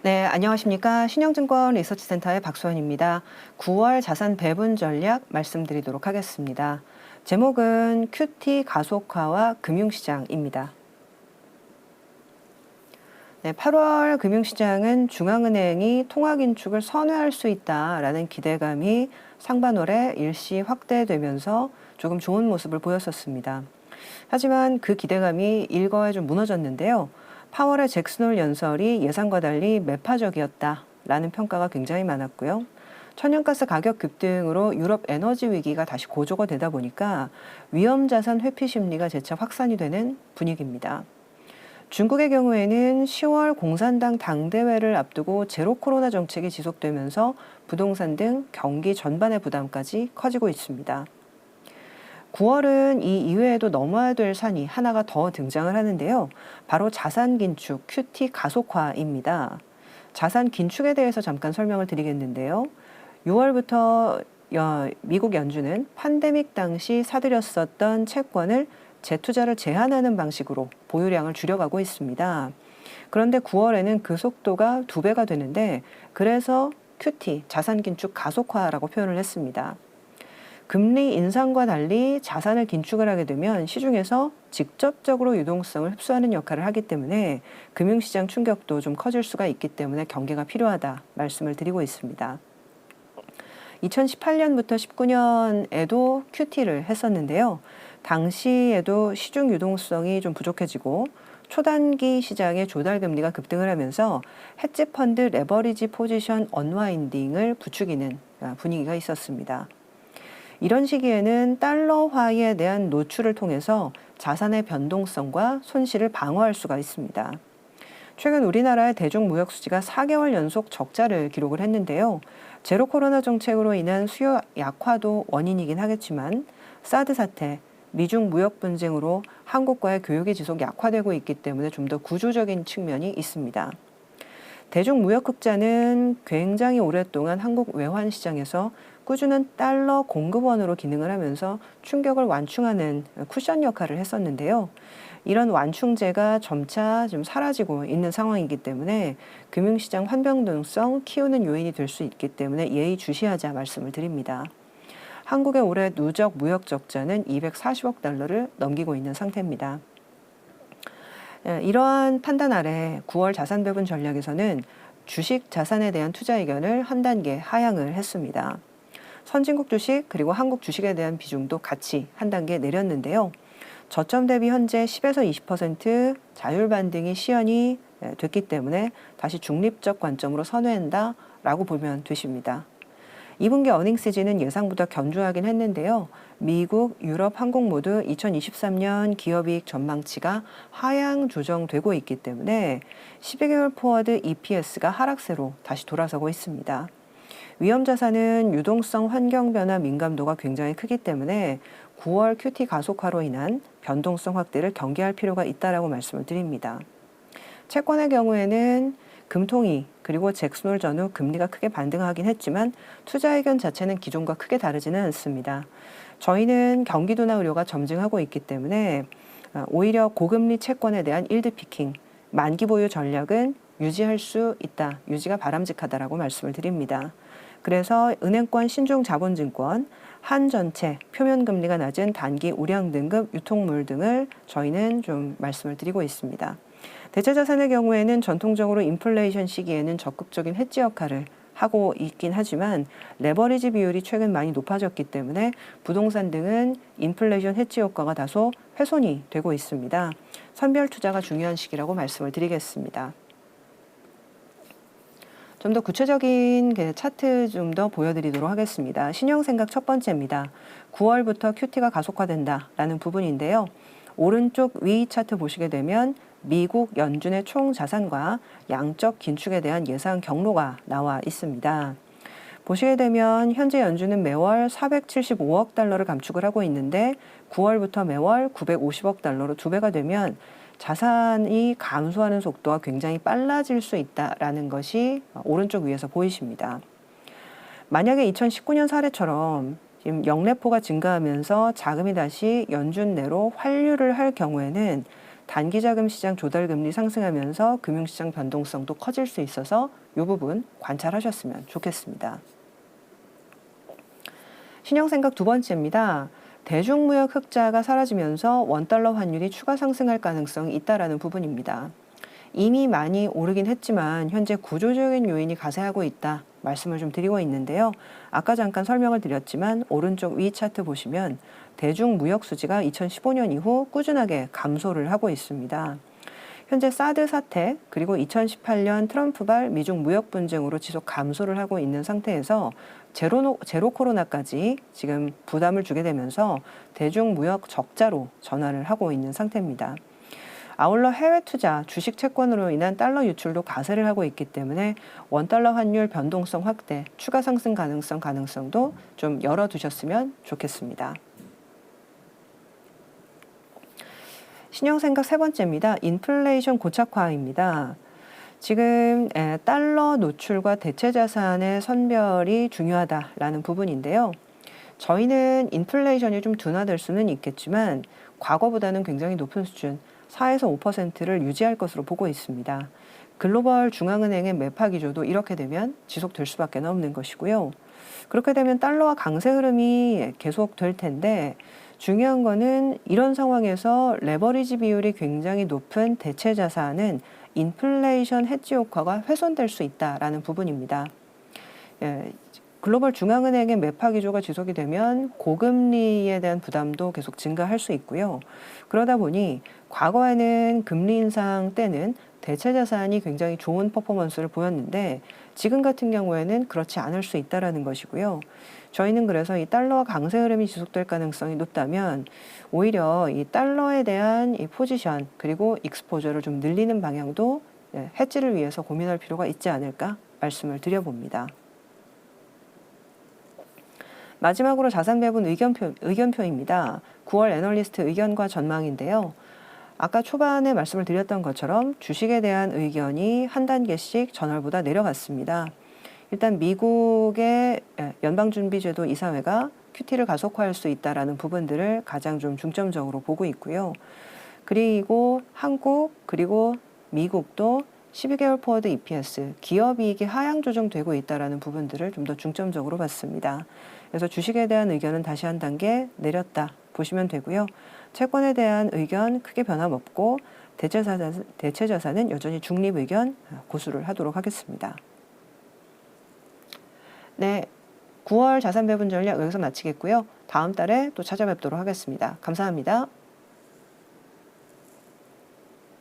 네, 안녕하십니까. 신영증권 리서치센터의 박수원입니다. 9월 자산 배분 전략 말씀드리도록 하겠습니다. 제목은 QT 가속화와 금융시장입니다. 네, 8월 금융시장은 중앙은행이 통화긴축을 선회할 수 있다라는 기대감이 상반월에 일시 확대되면서 조금 좋은 모습을 보였었습니다. 하지만 그 기대감이 일거에 좀 무너졌는데요. 파월의 잭슨 홀 연설이 예상과 달리 매파적이었다라는 평가가 굉장히 많았고요. 천연가스 가격 급등으로 유럽 에너지 위기가 다시 고조가 되다 보니까 위험자산 회피 심리가 재차 확산이 되는 분위기입니다. 중국의 경우에는 10월 공산당 당대회를 앞두고 제로 코로나 정책이 지속되면서 부동산 등 경기 전반의 부담까지 커지고 있습니다. 9월은 이 이외에도 넘어야 될 산이 하나가 더 등장을 하는데요. 바로 자산 긴축, QT 가속화입니다. 자산 긴축에 대해서 잠깐 설명을 드리겠는데요. 6월부터 미국 연준은 팬데믹 당시 사들였었던 채권을 재투자를 제한하는 방식으로 보유량을 줄여가고 있습니다. 그런데 9월에는 그 속도가 2배가 되는데 그래서 QT, 자산 긴축 가속화라고 표현을 했습니다. 금리 인상과 달리 자산을 긴축을 하게 되면 시중에서 직접적으로 유동성을 흡수하는 역할을 하기 때문에 금융시장 충격도 좀 커질 수가 있기 때문에 경계가 필요하다 말씀을 드리고 있습니다. 2018년부터 19년에도 QT를 했었는데요. 당시에도 시중 유동성이 좀 부족해지고 초단기 시장의 조달금리가 급등을 하면서 헤지펀드 레버리지 포지션 언와인딩을 부추기는 분위기가 있었습니다. 이런 시기에는 달러화에 대한 노출을 통해서 자산의 변동성과 손실을 방어할 수가 있습니다. 최근 우리나라의 대중무역 수지가 4개월 연속 적자를 기록을 했는데요. 제로 코로나 정책으로 인한 수요 약화도 원인이긴 하겠지만 사드 사태, 미중 무역 분쟁으로 한국과의 교역이 지속 약화되고 있기 때문에 좀 더 구조적인 측면이 있습니다. 대중무역흑자는 굉장히 오랫동안 한국 외환 시장에서 꾸준한 달러 공급원으로 기능을 하면서 충격을 완충하는 쿠션 역할을 했었는데요. 이런 완충제가 점차 좀 사라지고 있는 상황이기 때문에 금융시장 환변동성 키우는 요인이 될 수 있기 때문에 예의주시하자 말씀을 드립니다. 한국의 올해 누적 무역 적자는 240억 달러를 넘기고 있는 상태입니다. 이러한 판단 아래 9월 자산 배분 전략에서는 주식 자산에 대한 투자 의견을 한 단계 하향을 했습니다. 선진국 주식 그리고 한국 주식에 대한 비중도 같이 한 단계 내렸는데요. 저점 대비 현재 10에서 20% 자율 반등이 시현이 됐기 때문에 다시 중립적 관점으로 선회한다라고 보면 되십니다. 2분기 어닝 시즌은 예상보다 견조하긴 했는데요. 미국, 유럽, 한국 모두 2023년 기업이익 전망치가 하향 조정되고 있기 때문에 12개월 포워드 EPS가 하락세로 다시 돌아서고 있습니다. 위험자산은 유동성 환경 변화 민감도가 굉장히 크기 때문에 9월 QT 가속화로 인한 변동성 확대를 경계할 필요가 있다라고 말씀을 드립니다. 채권의 경우에는 금통위 그리고 잭슨 홀 전후 금리가 크게 반등하긴 했지만 투자 의견 자체는 기존과 크게 다르지는 않습니다. 저희는 경기도나 의료가 점증하고 있기 때문에 오히려 고금리 채권에 대한 일드 피킹, 만기 보유 전략은 유지할 수 있다, 유지가 바람직하다라고 말씀을 드립니다. 그래서 은행권 신종 자본증권, 한전체, 표면금리가 낮은 단기 우량 등급 유통물 등을 저희는 좀 말씀을 드리고 있습니다. 대체자산의 경우에는 전통적으로 인플레이션 시기에는 적극적인 해지 역할을 하고 있긴 하지만 레버리지 비율이 최근 많이 높아졌기 때문에 부동산 등은 인플레이션 해지 효과가 다소 훼손이 되고 있습니다. 선별 투자가 중요한 시기라고 말씀을 드리겠습니다. 좀 더 구체적인 차트 좀 더 보여드리도록 하겠습니다. 신용생각 첫 번째입니다. 9월부터 QT가 가속화된다라는 부분인데요. 오른쪽 위 차트 보시게 되면 미국 연준의 총 자산과 양적 긴축에 대한 예상 경로가 나와 있습니다. 보시게 되면 현재 연준은 매월 475억 달러를 감축을 하고 있는데 9월부터 매월 950억 달러로 2배가 되면 자산이 감소하는 속도가 굉장히 빨라질 수 있다라는 것이 오른쪽 위에서 보이십니다. 만약에 2019년 사례처럼 지금 영래포가 증가하면서 자금이 다시 연준 내로 환류를 할 경우에는 단기자금 시장 조달금리 상승하면서 금융시장 변동성도 커질 수 있어서 이 부분 관찰하셨으면 좋겠습니다. 신용생각 두 번째입니다. 대중무역 흑자가 사라지면서 원달러 환율이 추가 상승할 가능성이 있다라는 부분입니다. 이미 많이 오르긴 했지만 현재 구조적인 요인이 가세하고 있다 말씀을 좀 드리고 있는데요. 아까 잠깐 설명을 드렸지만 오른쪽 위 차트 보시면 대중무역 수지가 2015년 이후 꾸준하게 감소를 하고 있습니다. 현재 사드 사태 그리고 2018년 트럼프발 미중 무역 분쟁으로 지속 감소를 하고 있는 상태에서 제로 코로나까지 지금 부담을 주게 되면서 대중무역 적자로 전환을 하고 있는 상태입니다. 아울러 해외 투자, 주식 채권으로 인한 달러 유출도 가세를 하고 있기 때문에 원달러 환율 변동성 확대, 추가 상승 가능성도 좀 열어두셨으면 좋겠습니다. 신용생각 세 번째입니다. 인플레이션 고착화입니다. 지금 달러 노출과 대체 자산의 선별이 중요하다라는 부분인데요. 저희는 인플레이션이 좀 둔화될 수는 있겠지만 과거보다는 굉장히 높은 수준 4에서 5%를 유지할 것으로 보고 있습니다. 글로벌 중앙은행의 매파 기조도 이렇게 되면 지속될 수밖에 없는 것이고요. 그렇게 되면 달러와 강세 흐름이 계속될 텐데 중요한 거는 이런 상황에서 레버리지 비율이 굉장히 높은 대체 자산은 인플레이션 해지 효과가 훼손될 수 있다라는 부분입니다. 글로벌 중앙은행의 매파 기조가 지속이 되면 고금리에 대한 부담도 계속 증가할 수 있고요. 그러다 보니 과거에는 금리 인상 때는 대체 자산이 굉장히 좋은 퍼포먼스를 보였는데 지금 같은 경우에는 그렇지 않을 수 있다는 것이고요. 저희는 그래서 이 달러와 강세 흐름이 지속될 가능성이 높다면 오히려 이 달러에 대한 이 포지션 그리고 익스포저를 좀 늘리는 방향도 해지를 위해서 고민할 필요가 있지 않을까 말씀을 드려봅니다. 마지막으로 자산 배분 의견표입니다. 9월 애널리스트 의견과 전망인데요. 아까 초반에 말씀을 드렸던 것처럼 주식에 대한 의견이 한 단계씩 전월보다 내려갔습니다. 일단 미국의 연방준비제도 이사회가 QT를 가속화할 수 있다라는 부분들을 가장 좀 중점적으로 보고 있고요. 그리고 한국 그리고 미국도 12개월 포워드 EPS, 기업이익이 하향 조정되고 있다는 부분들을 좀 더 중점적으로 봤습니다. 그래서 주식에 대한 의견은 다시 한 단계 내렸다 보시면 되고요. 채권에 대한 의견 크게 변함없고 대체 자산은 여전히 중립 의견 고수를 하도록 하겠습니다. 네, 9월 자산 배분 전략 여기서 마치겠고요. 다음 달에 또 찾아뵙도록 하겠습니다. 감사합니다.